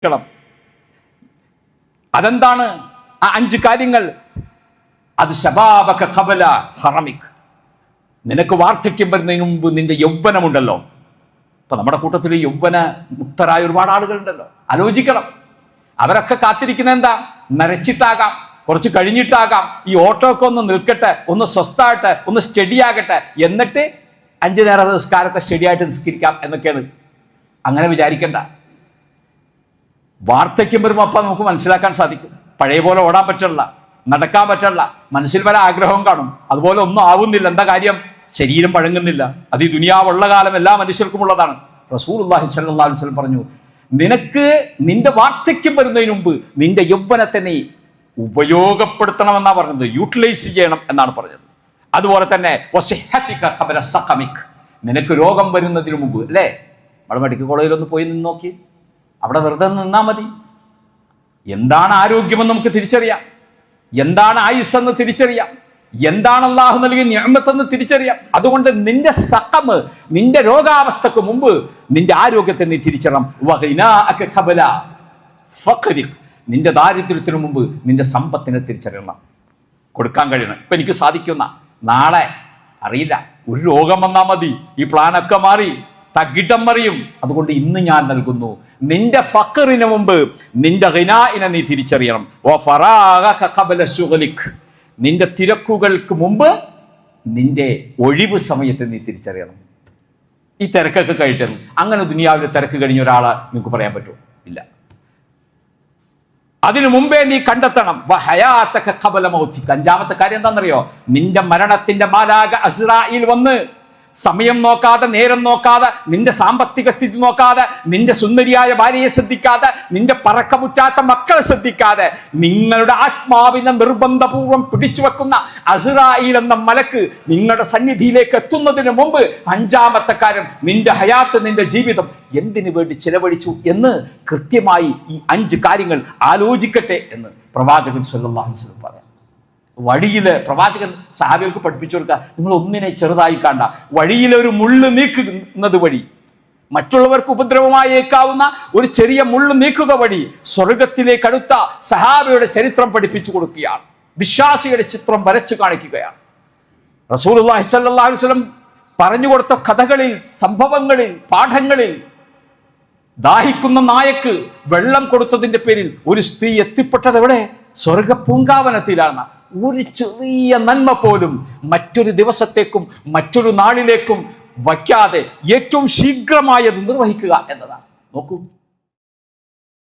ണം. അതെന്താണ് ആ 5 കാര്യങ്ങൾ? അത് ശബാബക ഖബല ഹറമിക്, നിനക്ക് വാർദ്ധക്യം വരുന്നതിന് മുമ്പ് നിന്റെ യൗവനമുണ്ടല്ലോ. ഇപ്പൊ നമ്മുടെ കൂട്ടത്തിൽ യൗവന മുക്തരായ ഒരുപാട് ആളുകളുണ്ടല്ലോ. ആലോചിക്കണം, അവരൊക്കെ കാത്തിരിക്കുന്ന എന്താ? നരച്ചിട്ടാകാം, കുറച്ച് കഴിഞ്ഞിട്ടാകാം, ഈ ഓട്ടോ ഒക്കെ ഒന്ന് നിൽക്കട്ടെ, ഒന്ന് സ്വസ്ഥാകട്ടെ, ഒന്ന് സ്റ്റഡി ആകട്ടെ, എന്നിട്ട് 5 നേരം നിസ്കാരത്തെ സ്റ്റഡി ആയിട്ട് നിസ്കരിക്കാം എന്നൊക്കെയാണ്. അങ്ങനെ വിചാരിക്കണ്ട. വാർദ്ധക്യം വരുമ്പോൾ അപ്പം നമുക്ക് മനസ്സിലാക്കാൻ സാധിക്കും, പഴയ പോലെ ഓടാൻ പറ്റില്ല, നടക്കാൻ പറ്റില്ല, മനസ്സിൽ വരെ ആഗ്രഹവും കാണും, അതുപോലെ ഒന്നും ആവുന്നില്ല. എന്താ കാര്യം? ശരീരം പഴങ്ങുന്നില്ല. അത് ഈ ദുനിയാവുള്ള കാലം എല്ലാ മനുഷ്യർക്കും ഉള്ളതാണ്. റസൂലുള്ളാഹി സ്വല്ലല്ലാഹു അലൈഹി വസല്ലം പറഞ്ഞു, നിനക്ക് നിന്റെ വാർദ്ധക്യം വരുന്നതിന് മുമ്പ് നിന്റെ യൗവനത്തെ നീ ഉപയോഗപ്പെടുത്തണമെന്നാണ് പറഞ്ഞത്, യൂട്ടിലൈസ് ചെയ്യണം എന്നാണ് പറഞ്ഞത്. അതുപോലെ തന്നെ നിനക്ക് രോഗം വരുന്നതിന് മുമ്പ്, അല്ലേ? നമ്മുടെ മെഡിക്കൽ കോളേജിലൊന്ന് പോയി നിന്ന് നോക്കി, അവിടെ വെറുതെ നിന്നാൽ മതി. എന്താണ് ആരോഗ്യമെന്ന് നമുക്ക് തിരിച്ചറിയാം, എന്താണ് ആയുസ്സെന്ന് തിരിച്ചറിയാം, എന്താണ് അല്ലാഹു നൽകിയ നിഅമത്തെന്ന് തിരിച്ചറിയാം. അതുകൊണ്ട് നിന്റെ സഖമ്, നിന്റെ രോഗാവസ്ഥക്ക് മുമ്പ് നിന്റെ ആരോഗ്യത്തെ നീ തിരിച്ചറിയണം. നിന്റെ ദാരിദ്ര്യത്തിന് മുമ്പ് നിന്റെ സമ്പത്തിനെ തിരിച്ചറിയണം, കൊടുക്കാൻ കഴിയണം. ഇപ്പൊ എനിക്ക് സാധിക്കുന്ന, നാളെ അറിയില്ല, ഒരു രോഗം വന്നാൽ മതി, ഈ പ്ലാനൊക്കെ മാറി തകിടം മറിയും. അതുകൊണ്ട് ഇന്ന് ഞാൻ നൽകുന്നു. നിന്റെ ഫഖറിന് മുമ്പ് നിന്റെ ഗിനാഇനെ നീ തിരിച്ചറിയണം. നിന്റെ തിരക്കുകൾക്ക് മുമ്പ് നിന്റെ ഒഴിവ് സമയത്തെ നീ തിരിച്ചറിയണം. ഈ തിരക്കൊക്കെ കഴിഞ്ഞിട്ട് അങ്ങനെ ദുനിയാവിലെ തിരക്ക് കഴിഞ്ഞ ഒരാളെ നിങ്ങൾക്ക് പറയാൻ പറ്റുമോ? ഇല്ല. അതിനു മുമ്പേ നീ കണ്ടെത്തണം. 5-ാമത്തെ കാര്യം എന്താണെന്നറിയോ? നിന്റെ മരണത്തിന്റെ മാലാക അസ്രായീൽ വന്ന് സമയം നോക്കാതെ, നേരം നോക്കാതെ, നിന്റെ സാമ്പത്തിക സ്ഥിതി നോക്കാതെ, നിന്റെ സുന്ദരിയായ ഭാര്യയെ ശ്രദ്ധിക്കാതെ, നിന്റെ പറക്കമുറ്റാത്ത മക്കളെ ശ്രദ്ധിക്കാതെ, നിങ്ങളുടെ ആത്മാവിനെ നിർബന്ധപൂർവം പിടിച്ചു വെക്കുന്ന അസ്രായീൽ എന്ന മലക്ക് നിങ്ങളുടെ സന്നിധിയിലേക്ക് എത്തുന്നതിന് മുമ്പ് 5-ാമത്തെ കാര്യം, നിന്റെ ഹയാത്ത്, നിന്റെ ജീവിതം എന്തിനു വേണ്ടി ചിലവഴിച്ചു എന്ന് കൃത്യമായി ഈ 5 കാര്യങ്ങൾ ആലോചിക്കട്ടെ എന്ന് പ്രവാചകൻ സല്ലല്ലാഹു അലൈഹി വസല്ലം പറയാം. വഴിയില് പ്രവാചകൻ സഹാബികൾക്ക് പഠിപ്പിച്ചു കൊടുക്കുക, നിങ്ങൾ ഒന്നിനെ ചെറുതായി കാണണ്ട. വഴിയിലൊരു മുള്ള് നീക്കുന്നത് വഴി, മറ്റുള്ളവർക്ക് ഉപദ്രവമായേക്കാവുന്ന ഒരു ചെറിയ മുള്ള് നീക്കുക വഴി സ്വർഗത്തിലേക്ക് അടുത്ത സഹാബിയുടെ ചരിത്രം പഠിപ്പിച്ചു കൊടുക്കുകയാണ്, വിശ്വാസിയുടെ ചിത്രം വരച്ചു കാണിക്കുകയാണ്. റസൂലുള്ളാഹി സ്വല്ലല്ലാഹു അലൈഹി വസല്ലം പറഞ്ഞു കൊടുത്ത കഥകളിൽ, സംഭവങ്ങളിൽ, പാഠങ്ങളിൽ, ദാഹിക്കുന്ന നായക്ക് വെള്ളം കൊടുത്തതിന്റെ പേരിൽ ഒരു സ്ത്രീ എത്തിപ്പെട്ടത് എവിടെ? സ്വർഗ പൂങ്കാവനത്തിലാണ്. ഒരു ചെറിയ നന്മ പോലും മറ്റൊരു ദിവസത്തേക്കും മറ്റൊരു നാളിലേക്കും വയ്ക്കാതെ ഏറ്റവും ശീഘ്രമായത് നിർവഹിക്കുക എന്നതാണ്. നോക്കൂ.